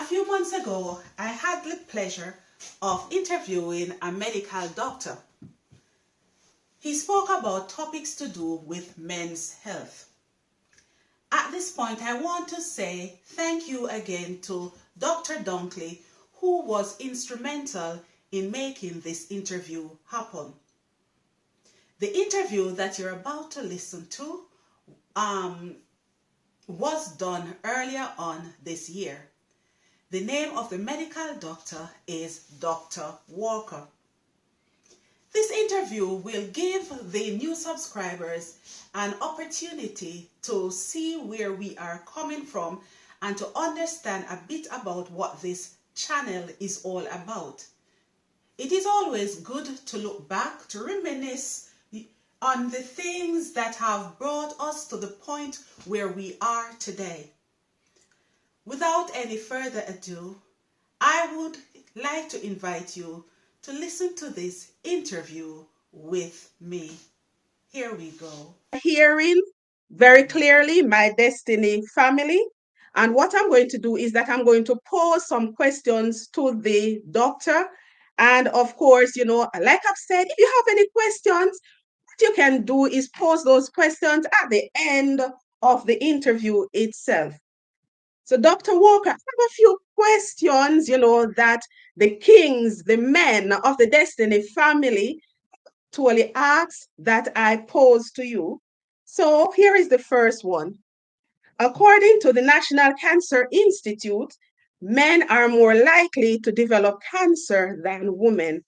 few months ago, I had the pleasure of interviewing a medical doctor. He spoke about topics to do with men's health. At this point, I want to say thank you again to Dr. Dunkley, who was instrumental in making this interview happen. The interview that you're about to listen to was done earlier on this year. The name of the medical doctor is Dr. Walker. This interview will give the new subscribers an opportunity to see where we are coming from and to understand a bit about what this channel is all about. It is always good to look back, to reminisce on the things that have brought us to the point where we are today. Without any further ado, I would like to invite you to listen to this interview with me. Here we go. Hearing very clearly my destiny family. And what I'm going to do is that I'm going to pose some questions to the doctor. And of course, like I've said, if you have any questions, what you can do is pose those questions at the end of the interview itself. So, Dr. Walker, I have a few questions, that the kings, the men of the Destiny family actually asked that I pose to you. So, here is the first one. According to the National Cancer Institute, men are more likely to develop cancer than women.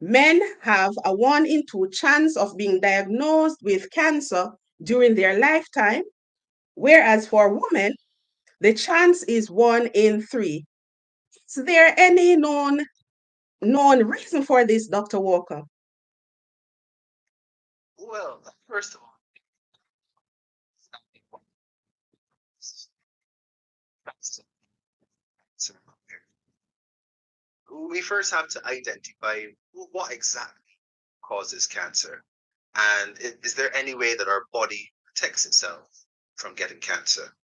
Men have a 1 in 2 chance of being diagnosed with cancer during their lifetime, whereas for women, the chance is 1 in 3. Is there any known reason for this, Dr. Walker? Well, first of all, we first have to identify what exactly causes cancer, and is there any way that our body protects itself from getting cancer?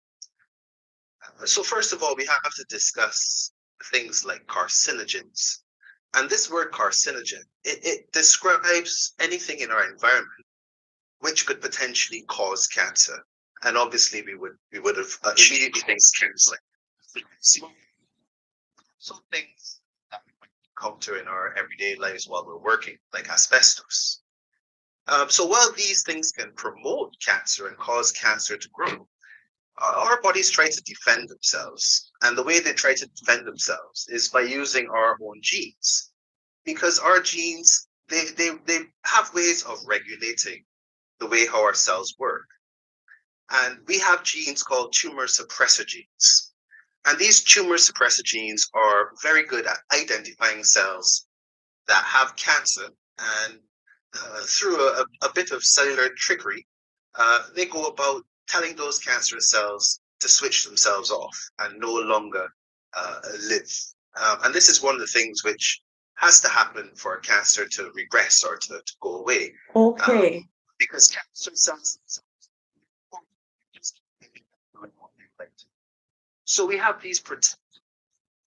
So first of all, we have to discuss things like carcinogens. And this word carcinogen, it describes anything in our environment which could potentially cause cancer. And obviously, we would have immediately think cancer. Some things that we might encounter in our everyday lives while we're working, like asbestos. So while these things can promote cancer and cause cancer to grow, our bodies try to defend themselves. And the way they try to defend themselves is by using our own genes. Because our genes, they have ways of regulating the way how our cells work. And we have genes called tumor suppressor genes. And these tumor suppressor genes are very good at identifying cells that have cancer. And through a bit of cellular trickery, they go about telling those cancerous cells to switch themselves off and no longer live. And this is one of the things which has to happen for cancer to regress or to go away. Okay. Because cancer cells so we have these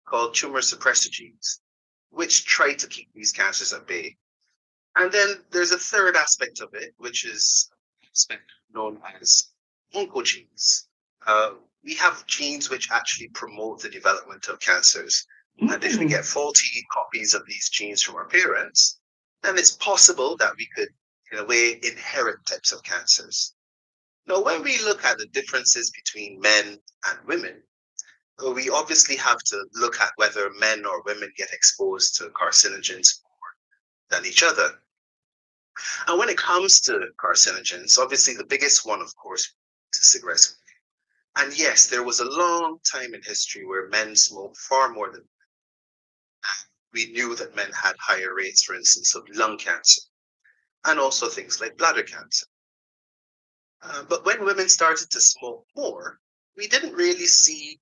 called tumor suppressor genes, which try to keep these cancers at bay. And then there's a third aspect of it, which is known as oncogenes. We have genes which actually promote the development of cancers. And if we get faulty copies of these genes from our parents, then it's possible that we could, in a way, inherit types of cancers. Now, when we look at the differences between men and women, we obviously have to look at whether men or women get exposed to carcinogens more than each other. And when it comes to carcinogens, obviously the biggest one, of course, is cigarettes. And yes, there was a long time in history where men smoked far more than women. We knew that men had higher rates, for instance, of lung cancer and also things like bladder cancer. But when women started to smoke more, we didn't really see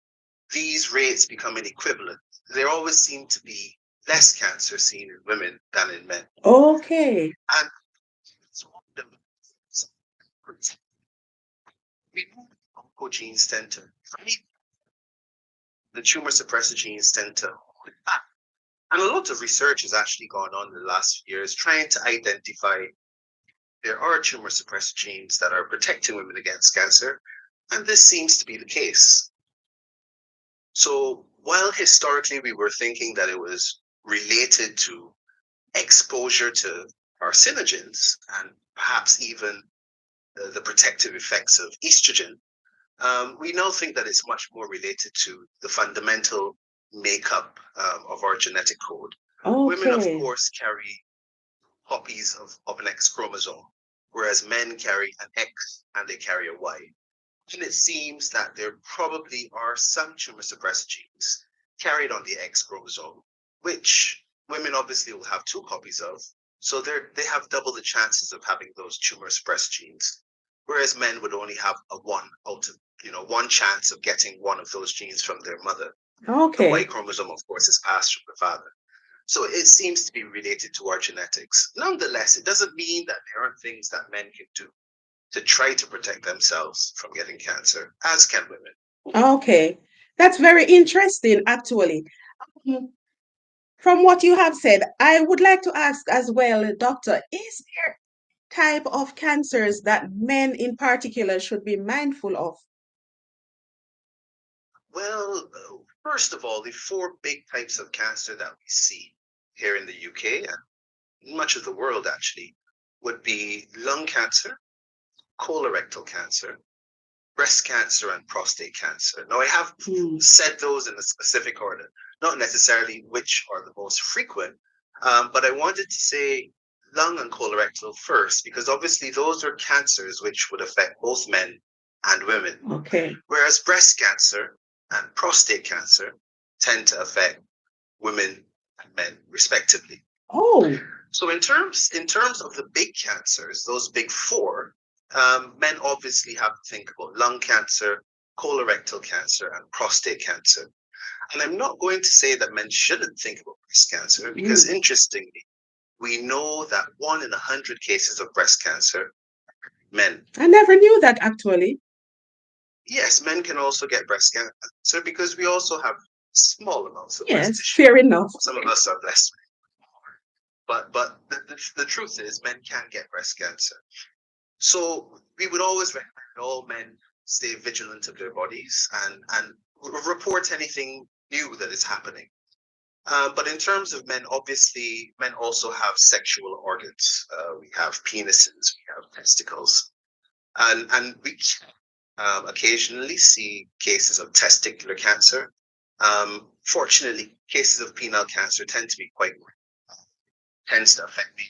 these rates becoming equivalent. There always seemed to be less cancer seen in women than in men. Okay. And we know oncogenes tend to the tumor suppressor genes tend to hold it back. And a lot of research has actually gone on in the last few years trying to identify there are tumor suppressor genes that are protecting women against cancer, and this seems to be the case. So while historically we were thinking that it was related to exposure to carcinogens and perhaps even the protective effects of estrogen, we now think that it's much more related to the fundamental makeup of our genetic code. Women, of Okay. course, carry copies of an X chromosome, whereas men carry an X and they carry a Y. And it seems that there probably are some tumor suppressor genes carried on the X chromosome, which women obviously will have two copies of. So they have double the chances of having those tumor suppressor genes, whereas men would only have a one out of, one chance of getting one of those genes from their mother. The Y Okay. chromosome, of course, is passed from the father. So it seems to be related to our genetics. Nonetheless, it doesn't mean that there aren't things that men can do to try to protect themselves from getting cancer, as can women. Okay. That's very interesting, actually. Mm, From what you have said, I would like to ask as well, doctor, is there type of cancers that men in particular should be mindful of? Well, first of all, the four big types of cancer that we see here in the UK and much of the world actually would be lung cancer, colorectal cancer, breast cancer, and prostate cancer. Now, I have Hmm. said those in a specific order, not necessarily which are the most frequent, but I wanted to say lung and colorectal first, because obviously those are cancers which would affect both men and women, Okay. whereas breast cancer and prostate cancer tend to affect women and men respectively. Oh, So in terms of the big cancers, those big four, men obviously have to think about lung cancer, colorectal cancer, and prostate cancer. And I'm not going to say that men shouldn't think about breast cancer, because mm. interestingly, we know that 1 in 100 cases of breast cancer are men. I never knew that actually. Yes, men can also get breast cancer because we also have small amounts of breast Yes, tissue. fair enough. Some of us are blessed, but the truth is men can get breast cancer. So we would always recommend all men stay vigilant of their bodies and report anything new that is happening. But in terms of men, obviously, men also have sexual organs. We have penises, we have testicles, and we occasionally see cases of testicular cancer. Fortunately, cases of penile cancer tend to be quite tends to affect me.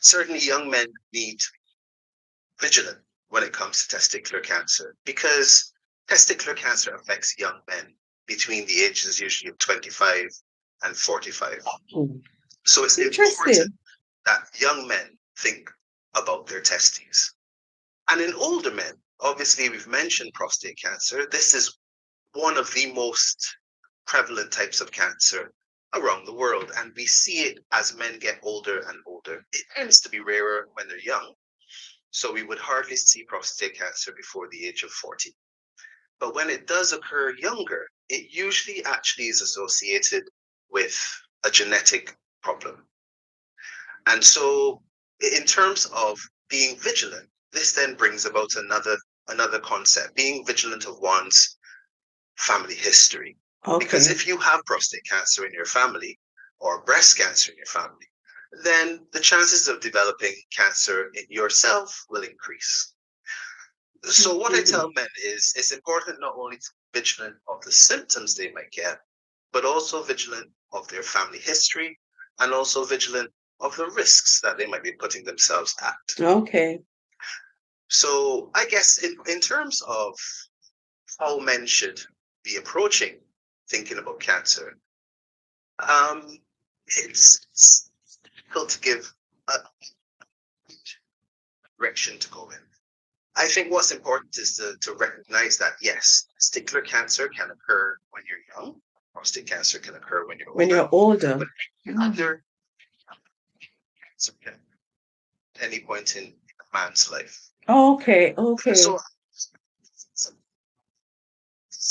Certainly, young men need to be vigilant when it comes to testicular cancer, because testicular cancer affects young men between the ages usually of 25 and 45. Oh, So it's important interesting. that young men think about their testes. And in older men, obviously, we've mentioned prostate cancer. This is one of the most prevalent types of cancer around the world. And we see it as men get older and older. It tends to be rarer when they're young. So we would hardly see prostate cancer before the age of 40. But when it does occur younger, it usually actually is associated with a genetic problem. And so in terms of being vigilant, this then brings about another concept, being vigilant of one's family history. Because Okay. if you have prostate cancer in your family or breast cancer in your family, then the chances of developing cancer in yourself will increase. So what I tell Mhm. men is it's important not only to be vigilant of the symptoms they might get, but also vigilant of their family history and also vigilant of the risks that they might be putting themselves at. Okay. So I guess in terms of how men should be approaching thinking about cancer, um, it's difficult to give a direction to go in. I think what's important is to recognize that yes, testicular cancer can occur when you're young, prostate cancer can occur when you're When older, you're older. but Mm. other cancer can at any point in a man's life. Okay. Okay. So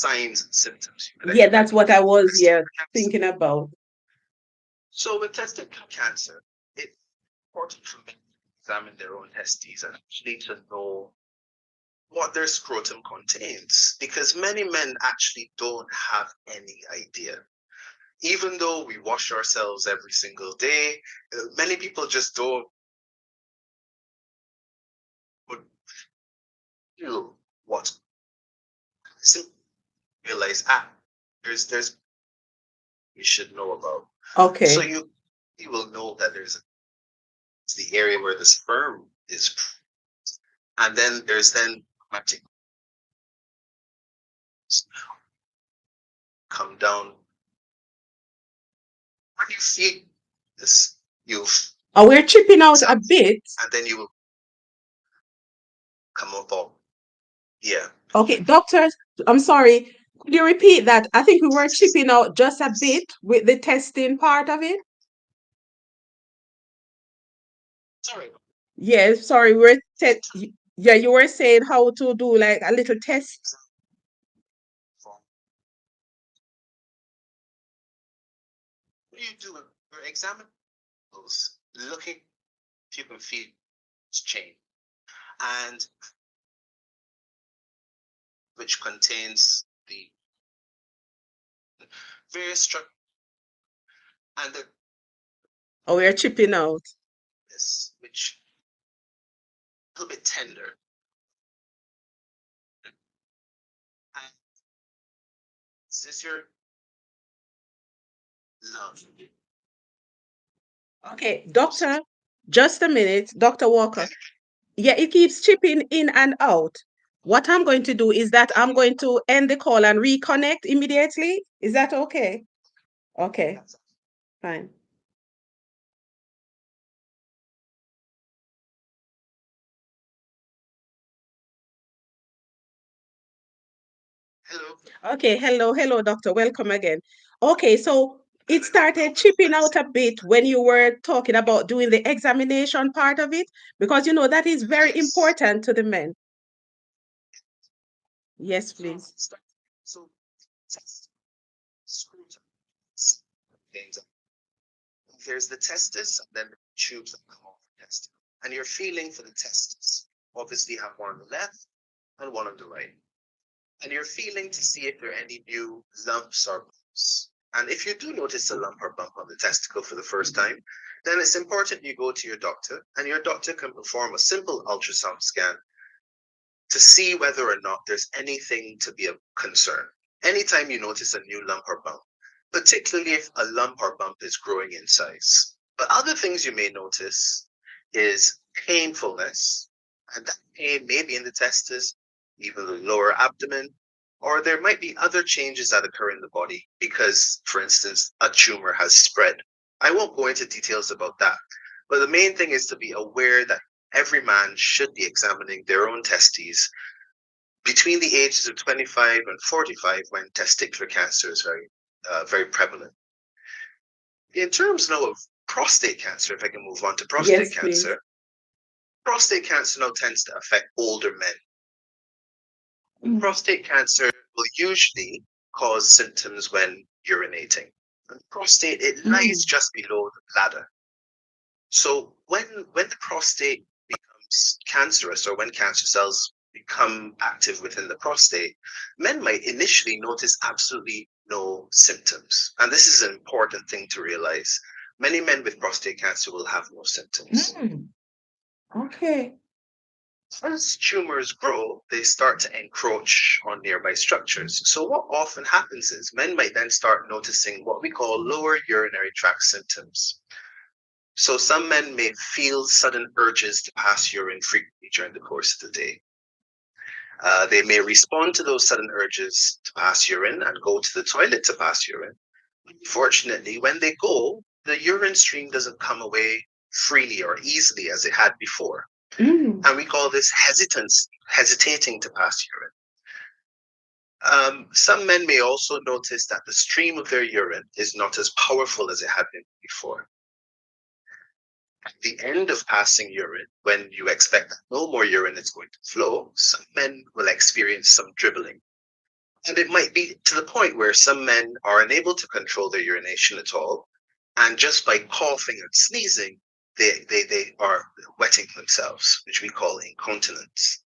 signs and symptoms you could Yeah, expect that's what with I was, yeah, testicular cancer. thinking about. So with testicular cancer, it's important for men to examine their own testes and actually to know what their scrotum contains, because many men actually don't have any idea. Even though we wash ourselves every single day, many people just don't feel what realize there's you should know about. So Okay. you will know that it's the area where the sperm is, and then there's then automatic come down. When you feel this, you Oh, we're chipping out a examine, bit. and then you will come up all. Yeah. Okay, doctor, I'm sorry. Could you repeat that? I think we were chipping out just a bit with the testing part of it. Sorry. Yeah, sorry, yeah, you were saying how to do like a little test. What do you do? You're examining those, looking if you can feel it's change, and which contains the various structures, and Oh, we're chipping out. this which a little bit tender. And is this your love? Okay, doctor, just a minute, Dr. Walker. Yeah, it keeps chipping in and out. What I'm going to do is that I'm going to end the call and reconnect immediately. Is that okay? Okay, fine. Hello. Okay, hello, doctor. Welcome again. Okay, so it started chipping out a bit when you were talking about doing the examination part of it, because you know that is very Yes. important to the men. Yes, So please. so test screws things. There's the testis, and then the tubes that come off the testis. And you're feeling for the testis. Obviously, you have one on the left and one on the right. And you're feeling to see if there are any new lumps or bumps. And if you do notice a lump or bump on the testicle for the first time, then it's important you go to your doctor, and your doctor can perform a simple ultrasound scan to see whether or not there's anything to be of concern. Anytime you notice a new lump or bump, particularly if a lump or bump is growing in size. But other things you may notice is painfulness, and that pain may be in the testes, even the lower abdomen, or there might be other changes that occur in the body because, for instance, a tumor has spread. I won't go into details about that, but the main thing is to be aware that every man should be examining their own testes between the ages of 25 and 45 when testicular cancer is very prevalent. In terms now of prostate cancer, if I can move on to Yes, please. prostate cancer now tends to affect older men. Mm. Prostate cancer will usually cause symptoms when urinating. And prostate, it lies just below the bladder. So when the prostate becomes cancerous, or when cancer cells become active within the prostate, men might initially notice absolutely no symptoms. And this is an important thing to realize. Many men with prostate cancer will have no symptoms. Okay. As tumors grow, they start to encroach on nearby structures. So what often happens is men might then start noticing what we call lower urinary tract symptoms. So some men may feel sudden urges to pass urine frequently during the course of the day. They may respond to those sudden urges to pass urine and go to the toilet to pass urine. Unfortunately, when they go, the urine stream doesn't come away freely or easily as it had before. And we call this hesitating to pass urine. Some men may also notice that the stream of their urine is not as powerful as it had been before. At the end of passing urine, when you expect that no more urine is going to flow, some men will experience some dribbling. And it might be to the point where some men are unable to control their urination at all. And just by coughing and sneezing, they are wetting themselves, which we call incontinence.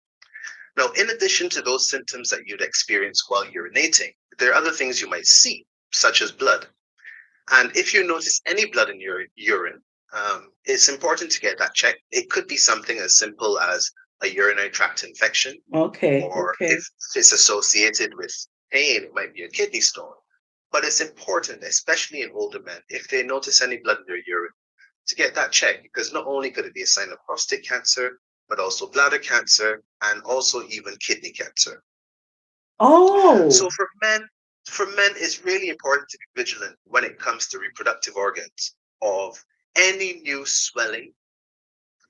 Now, in addition to those symptoms that you'd experience while urinating, there are other things you might see, such as blood. And if you notice any blood in your urine, it's important to get that checked. It could be something as simple as a urinary tract infection, Okay, or okay. if it's associated with pain, it might be a kidney stone. But it's important, especially in older men, if they notice any blood in their urine, to get that checked, because not only could it be a sign of prostate cancer, but also bladder cancer and also even kidney cancer. Oh, So for men, it's really important to be vigilant when it comes to reproductive organs of any new swelling,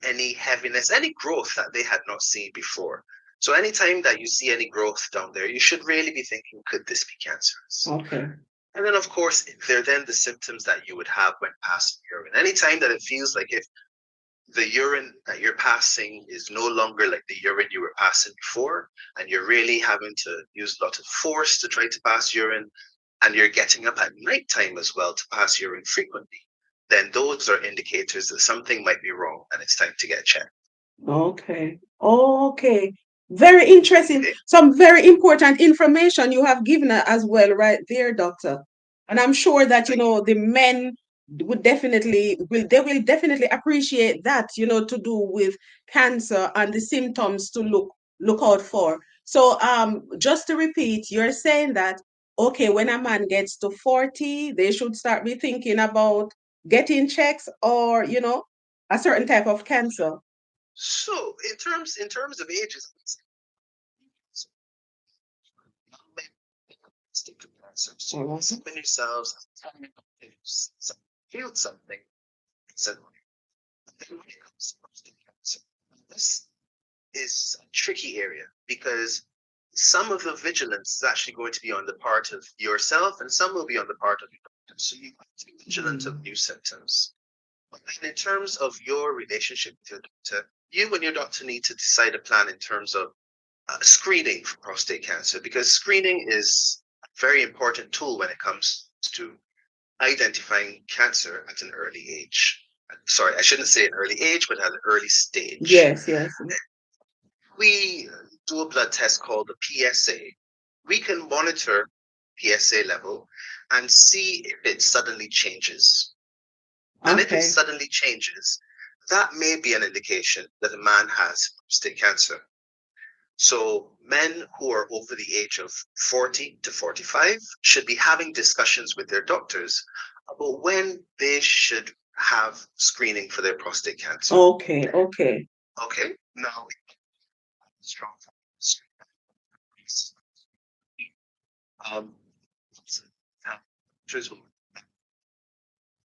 any heaviness, any growth that they had not seen before. So anytime that you see any growth down there, you should really be thinking, could this be cancerous? okay. And then, of course, there are then the symptoms that you would have when passing urine. Anytime that it feels like if the urine that you're passing is no longer like the urine you were passing before, and you're really having to use a lot of force to try to pass urine, and you're getting up at nighttime as well to pass urine frequently, then those are indicators that something might be wrong and it's time to get checked. Okay. Okay. Very interesting. Okay. Some very important information you have given as well, right there, doctor. And I'm sure that, Thank you. the men will definitely appreciate that, to do with cancer and the symptoms to look out for. So just to repeat, you're saying that okay, when a man gets to 40, they should start be thinking about getting checks or, a certain type of cancer. So in terms of ages, so young men stick to cancer. So All you right. examine yourselves, feel something, so then when it comes to prostate cancer, this is a tricky area because some of the vigilance is actually going to be on the part of yourself and some will be on the part of your doctor. So you have to be vigilant of Mm. new symptoms. But then in terms of your relationship with your doctor, you and your doctor need to decide a plan in terms of screening for prostate cancer, because screening is a very important tool when it comes to identifying cancer at an early age. Sorry, I shouldn't say an early age, but at an early stage. Yes, yes. We do a blood test called the PSA. We can monitor PSA level and see if it suddenly changes. And if it Okay. suddenly changes, that may be an indication that a man has prostate cancer. So men who are over the age of 40 to 45 should be having discussions with their doctors about when they should have screening for their prostate cancer. Okay, okay. Okay, now strong um,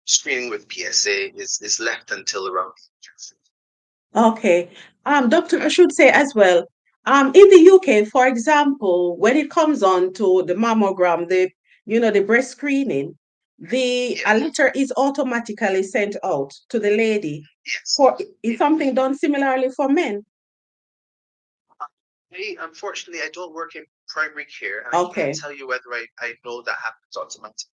screening with PSA is left until around. Okay. Doctor, I should say as well, in the UK, for example, when it comes on to the mammogram, the breast screening, the Yeah, a letter is automatically sent out to the lady. yes. For is something done similarly for men? Unfortunately, I don't work in primary care, and I can't Okay. tell you whether I know that happens automatically.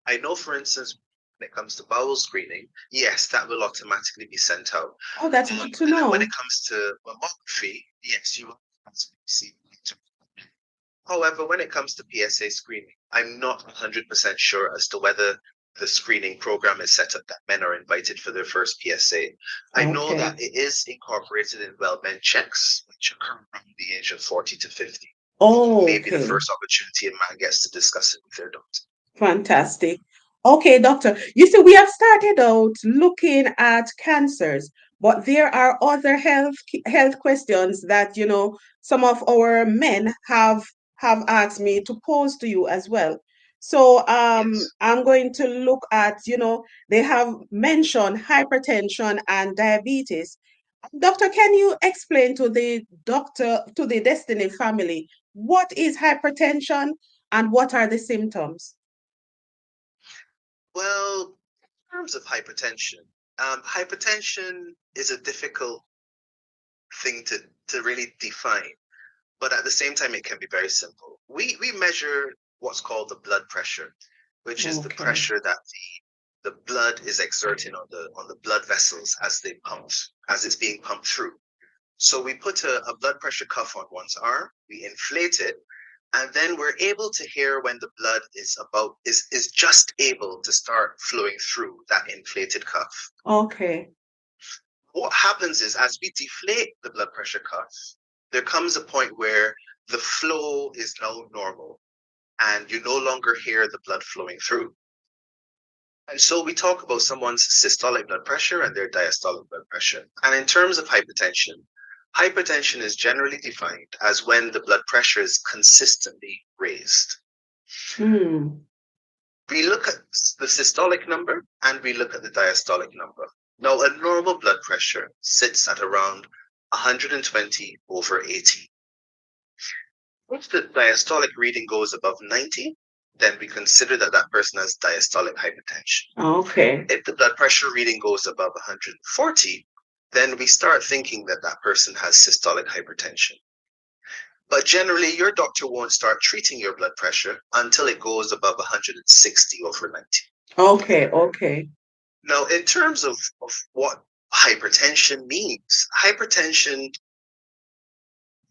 I know, for instance, when it comes to bowel screening, yes, that will automatically be sent out. Oh, that's good to And then when know. it comes to mammography, yes, you will automatically see. However, when it comes to PSA screening, I'm not 100% sure as to whether the screening program is set up that men are invited for their first PSA. I know Okay. that it is incorporated in well men checks, which occur around the age of 40 to 50. Maybe the Okay. first opportunity a man gets to discuss it with their doctor. Fantastic. Okay, doctor. You see, we have started out looking at cancers, but there are other health questions that, some of our men have asked me to pose to you as well. So Yes. I'm going to look at, they have mentioned hypertension and diabetes. Doctor, can you explain to the Destiny family, what is hypertension and what are the symptoms? Well, in terms of hypertension, hypertension is a difficult thing to really define. but at the same time, it can be very simple. We measure what's called the blood pressure, which is the Okay. pressure that the blood is exerting on the blood vessels as it's being pumped through. So we put a blood pressure cuff on one's arm, we inflate it, and then we're able to hear when the blood is just able to start flowing through that inflated cuff. Okay. What happens is, as we deflate the blood pressure cuff, there comes a point where the flow is now normal and you no longer hear the blood flowing through. And so we talk about someone's systolic blood pressure and their diastolic blood pressure. And in terms of hypertension is generally defined as when the blood pressure is consistently raised. Hmm. We look at the systolic number and we look at the diastolic number. Now, a normal blood pressure sits at around 120 over 80. If the diastolic reading goes above 90, then we consider that that person has diastolic hypertension. Okay. If the blood pressure reading goes above 140, then we start thinking that that person has systolic hypertension. But generally, your doctor won't start treating your blood pressure until it goes above 160 over 90. Okay. Okay. Now, in terms of what hypertension means, hypertension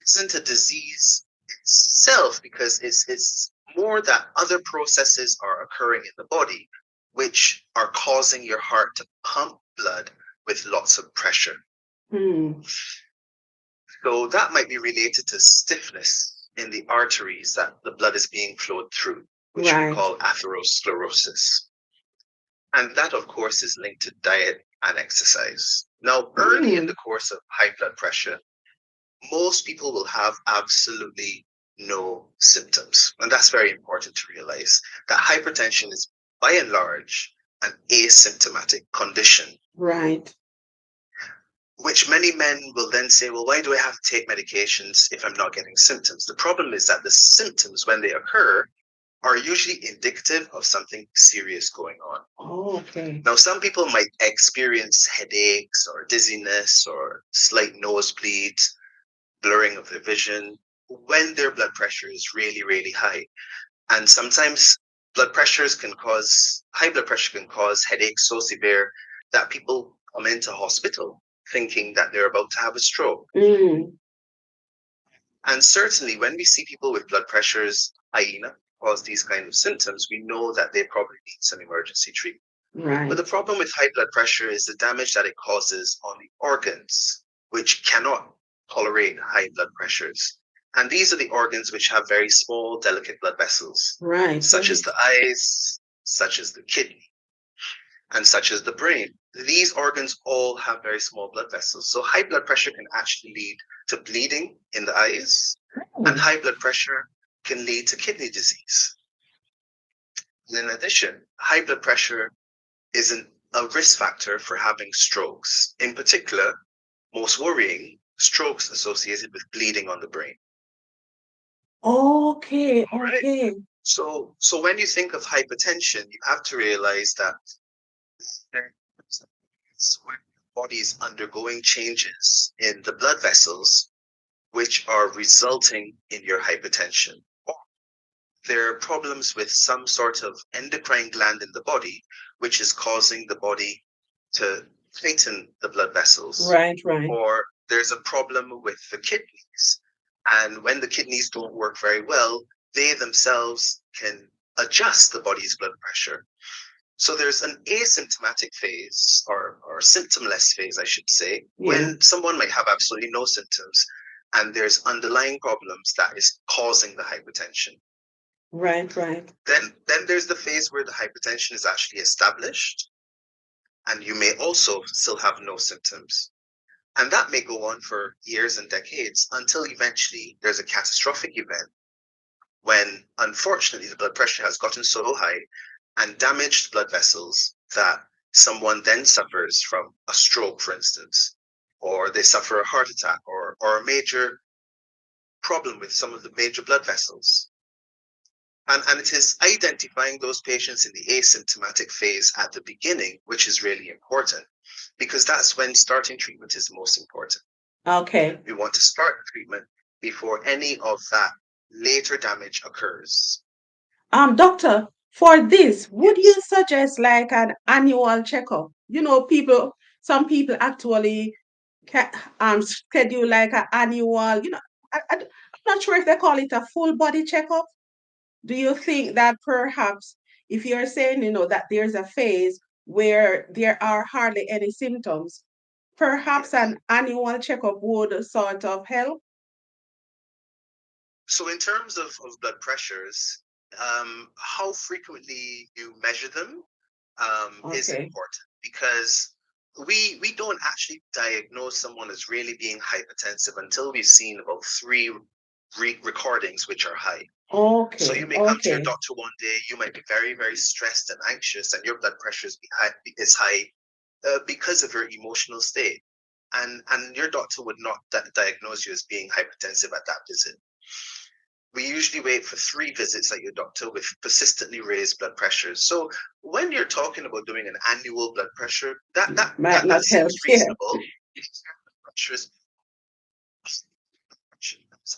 isn't a disease itself because it's more that other processes are occurring in the body which are causing your heart to pump blood with lots of pressure. Hmm. So that might be related to stiffness in the arteries that the blood is being flowed through, which we Right. call atherosclerosis. And that, of course, is linked to diet and exercise. Now, early in the course of high blood pressure, most people will have absolutely no symptoms. And that's very important to realize that hypertension is, by and large, an asymptomatic condition. Right. Which many men will then say, well, why do I have to take medications if I'm not getting symptoms? The problem is that the symptoms, when they occur, are usually indicative of something serious going on. Oh, okay. Now, some people might experience headaches or dizziness or slight nosebleeds, blurring of their vision when their blood pressure is really, really high. And sometimes high blood pressure can cause headaches so severe that people come into hospital thinking that they're about to have a stroke. Mm. And certainly when we see people with blood pressures high enough cause these kind of symptoms, we know that they probably need some emergency treatment. Right. But the problem with high blood pressure is the damage that it causes on the organs, which cannot tolerate high blood pressures. And these are the organs which have very small, delicate blood vessels, Right. such as the eyes, such as the kidney, and such as the brain. These organs all have very small blood vessels. So high blood pressure can actually lead to bleeding in the eyes, and high blood pressure can lead to kidney disease. And in addition, high blood pressure is a risk factor for having strokes. In particular, most worrying, strokes associated with bleeding on the brain. Okay. All right. Okay. So when you think of hypertension, you have to realize that when your body is undergoing changes in the blood vessels, which are resulting in your hypertension. Or there are problems with some sort of endocrine gland in the body, which is causing the body to tighten the blood vessels. Right. Right. Or there's a problem with the kidneys. And when the kidneys don't work very well, they themselves can adjust the body's blood pressure. So there's an asymptomatic phase or symptomless phase, I should say, when someone might have absolutely no symptoms and there's underlying problems that is causing the hypertension. Right. Right. Then there's the phase where the hypertension is actually established and you may also still have no symptoms. And that may go on for years and decades until eventually there's a catastrophic event when, unfortunately, the blood pressure has gotten so high and damaged blood vessels that someone then suffers from a stroke, for instance, or they suffer a heart attack or a major problem with some of the major blood vessels. And it is identifying those patients in the asymptomatic phase at the beginning, which is really important, because that's when starting treatment is most important. Okay. We want to start treatment before any of that later damage occurs. Doctor, for this, would you Yes. suggest like an annual checkup? Some people actually schedule like an annual, I'm not sure if they call it a full body checkup. Do you think that perhaps if you're saying, that there's a phase where there are hardly any symptoms, perhaps Yes. an annual checkup would sort of help? So, in terms of blood pressures, how frequently you measure them is Okay. important because we don't actually diagnose someone as really being hypertensive until we've seen about three recordings which are high. So you Okay. may come to your Okay. doctor one day, you might be very, very stressed and anxious, and your blood pressure is high because of your emotional state. And your doctor would not diagnose you as being hypertensive at that visit. We usually wait for 3 visits at your doctor with persistently raised blood pressures. So when you're talking about doing an annual blood pressure, Might not that help. seems Yeah. reasonable. Because your blood pressure is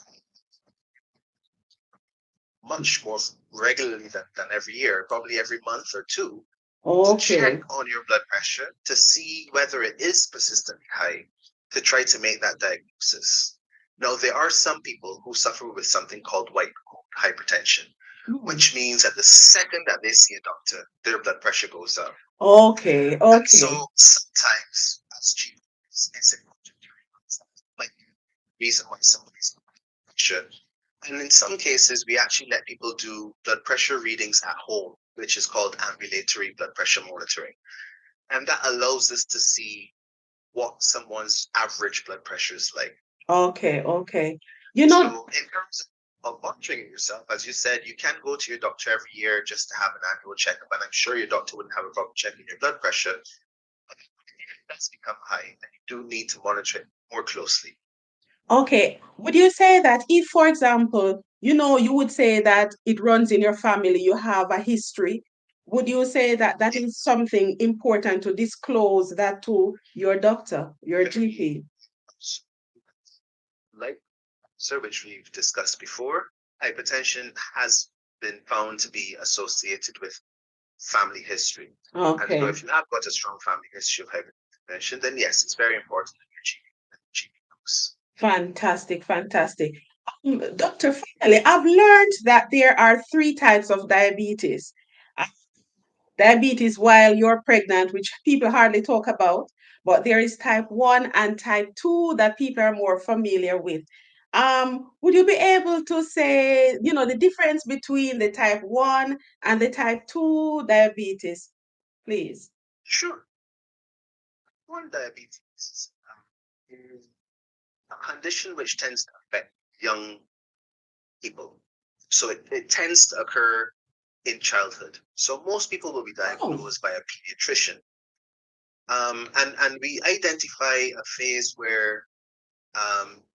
much more regularly than every year, probably every month or two, to check Okay. on your blood pressure to see whether it is persistently high to try to make that diagnosis. Now, there are some people who suffer with something called white coat hypertension, Hmm. which means that the second that they see a doctor, their blood pressure goes up. Okay. And Okay. so sometimes, as cheap as it might be the reason why somebody's pressure. And in some cases, we actually let people do blood pressure readings at home, which is called ambulatory blood pressure monitoring. And that allows us to see what someone's average blood pressure is like. Okay. Okay. You know, So, in terms of monitoring it yourself, as you said, you can go to your doctor every year just to have an annual checkup. And I'm sure your doctor wouldn't have a problem checking your blood pressure. But if it does become high, then you do need to monitor it more closely. okay. Would you say that if, for example, you would say that it runs in your family, you have a history, would you say that that is It's something important to disclose that to your doctor, your very, GP? like so which we've discussed before, hypertension has been found to be associated with family history. And so Okay. if you have got a strong family history of hypertension, then yes, it's very important that your GP knows. Fantastic, fantastic. Doctor, finally, I've learned that there are three types of diabetes. Diabetes while you're pregnant, which people hardly talk about, but there is type 1 and type 2 that people are more familiar with. Would you be able to say, the difference between the type 1 and the type 2 diabetes, please? Sure. One diabetes is a condition which tends to affect young people. So it tends to occur in childhood. So most people will be Oh, diagnosed by a pediatrician. And we identify a phase where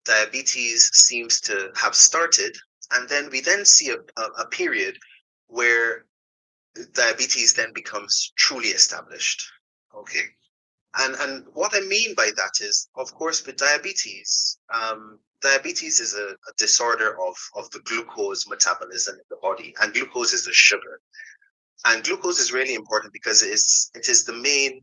diabetes seems to have started, and then we then see a period where diabetes then becomes truly established. Okay. And what I mean by that is, of course, with diabetes, diabetes is a disorder of the glucose metabolism in the body, and glucose is the sugar. And glucose is really important because it is the main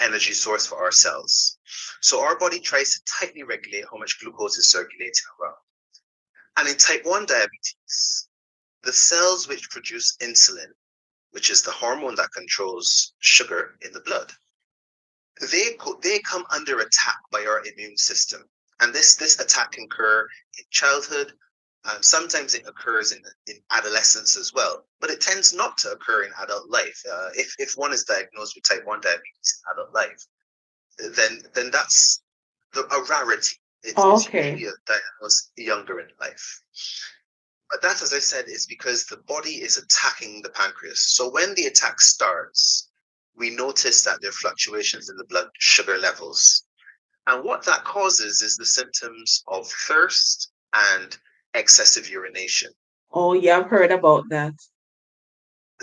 energy source for our cells. So our body tries to tightly regulate how much glucose is circulating around. And in type 1 diabetes, the cells which produce insulin, which is the hormone that controls sugar in the blood, they come under attack by our immune system. And this attack can occur in childhood. Sometimes it occurs in adolescence as well, but it tends not to occur in adult life. If one is diagnosed with type 1 diabetes in adult life, then that's a rarity. It's okay. usually diagnosed younger in life. But that, as I said, is because the body is attacking the pancreas. So when the attack starts, we notice that there are fluctuations in the blood sugar levels. And what that causes is the symptoms of thirst and excessive urination. Oh, yeah, I've heard about that.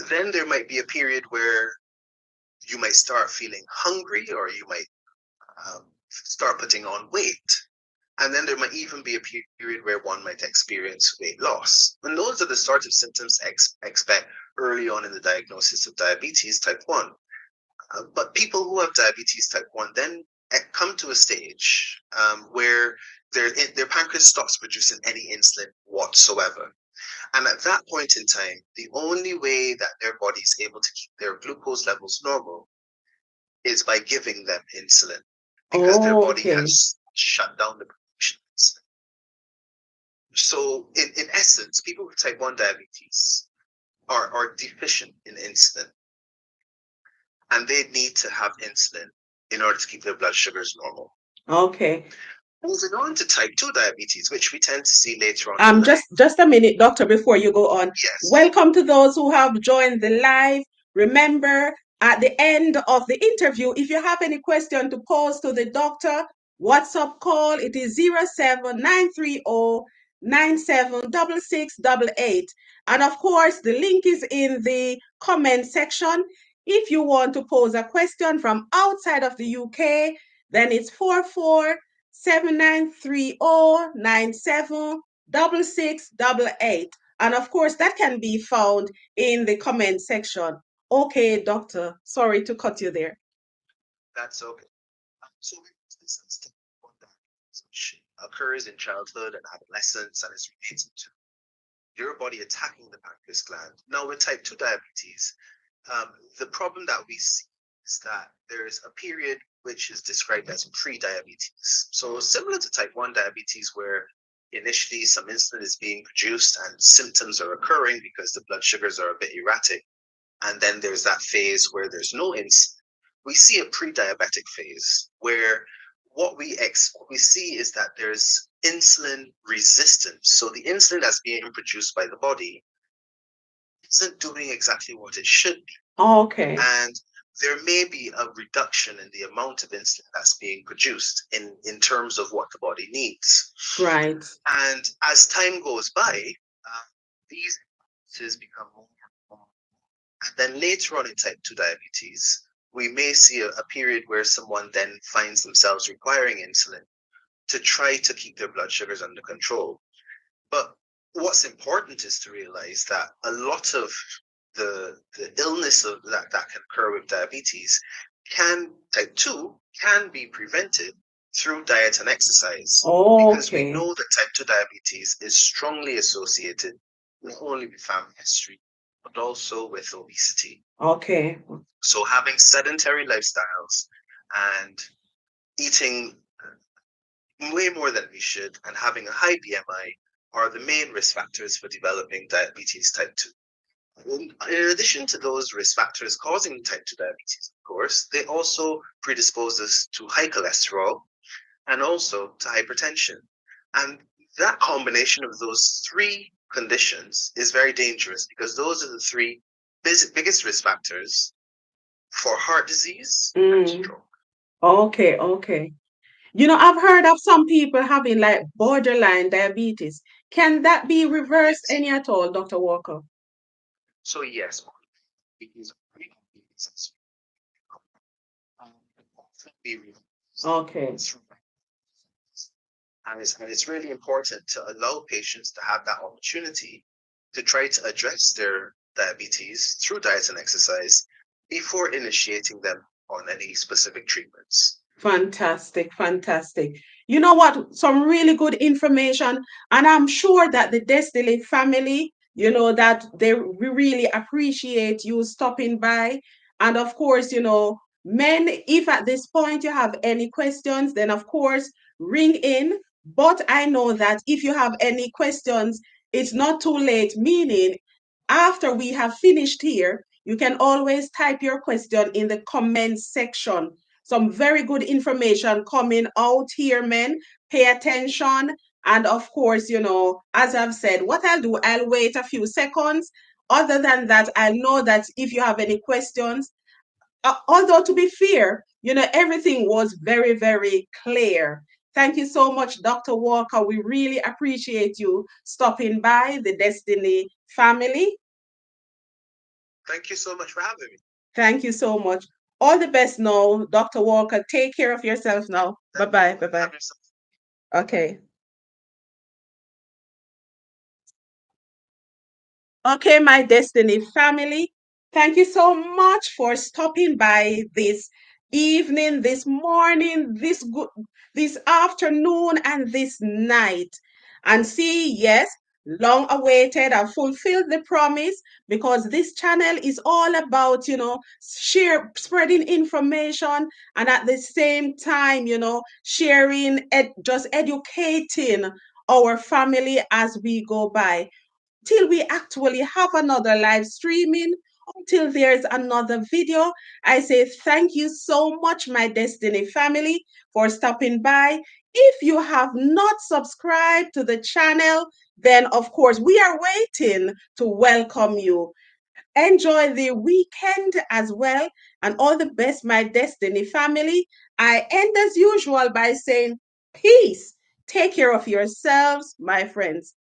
Then there might be a period where you might start feeling hungry or you might start putting on weight. And then there might even be a period where one might experience weight loss. And those are the sort of symptoms expect early on in the diagnosis of diabetes type 1. But people who have diabetes type 1 then come to a stage where their pancreas stops producing any insulin whatsoever. And at that point in time, the only way that their body is able to keep their glucose levels normal is by giving them insulin, because their body Okay. has shut down the production of insulin. So, in essence, people with type 1 diabetes are deficient in insulin, and they need to have insulin in order to keep their blood sugars normal. Okay. Moving on to type 2 diabetes, which we tend to see later on in life. Just a minute, doctor, before you go on. Yes. Welcome to those who have joined the live. Remember, at the end of the interview, if you have any question to pose to the doctor, WhatsApp call, it is 07930 976688. And of course, the link is in the comment section. If you want to pose a question from outside of the UK, then it's 447930976688. And of course, that can be found in the comment section. Okay, doctor, sorry to cut you there. That's okay. So, which occurs in childhood and adolescence and is related to your body attacking the pancreas gland. Now, with type 2 diabetes, the problem that we see is that there is a period which is described as pre-diabetes. So similar to type 1 diabetes, where initially some insulin is being produced and symptoms are occurring because the blood sugars are a bit erratic. And then there's that phase where there's no insulin. We see a pre-diabetic phase where what we see is that there's insulin resistance. So the insulin that's being produced by the body isn't doing exactly what it should be. Okay. And there may be a reduction in the amount of insulin that's being produced in terms of what the body needs. Right. And as time goes by, these imbalances become more and more. And then later on in type 2 diabetes, we may see a period where someone then finds themselves requiring insulin to try to keep their blood sugars under control. But what's important is to realize that a lot of the illness of that can occur with diabetes type 2 can be prevented through diet and exercise. Because we know that type 2 diabetes is strongly associated not only with family history, but also with obesity. Okay. So having sedentary lifestyles and eating way more than we should and having a high BMI are the main risk factors for developing diabetes type 2. In addition to those risk factors causing type 2 diabetes, of course, they also predispose us to high cholesterol and also to hypertension. And that combination of those three conditions is very dangerous, because those are the three biggest risk factors for heart disease and stroke. Okay, okay. You know, I've heard of some people having like borderline diabetes. Can that be reversed Yes. any at all, Dr. Walker? So yes, because pre-diabetes be reversed. Okay. And it's really important to allow patients to have that opportunity to try to address their diabetes through diet and exercise before initiating them on any specific treatments. Fantastic, fantastic. You know what? Some really good information. And I'm sure that the Destiny family, you know, that we really appreciate you stopping by. And of course, you know, men, if at this point you have any questions, then of course, ring in. But I know that if you have any questions, it's not too late, meaning after we have finished here, you can always type your question in the comments section. Some very good information coming out here, men. Pay attention. And of course, you know, as I've said, what I'll do, I'll wait a few seconds. Other than that, I know that if you have any questions, although to be fair, you know, everything was very, very clear. Thank you so much, Dr. Walker. We really appreciate you stopping by the Destiny family. Thank you so much for having me. Thank you so much. All the best now, Dr. Walker. Take care of yourself now. Bye-bye. Bye-bye. Okay. Okay, my Destiny family, thank you so much for stopping by this evening, this morning, this afternoon, and this night. And see, yes, long awaited and fulfilled the promise because this channel is all about, spreading information and at the same time, just educating our family as we go by till we actually have another live streaming, until there's another video. I say thank you so much, my Destiny family, for stopping by. If you have not subscribed to the channel, then of course we are waiting to welcome you. Enjoy the weekend as well, and all the best, my Destiny family. I end as usual by saying peace. Take care of yourselves, my friends.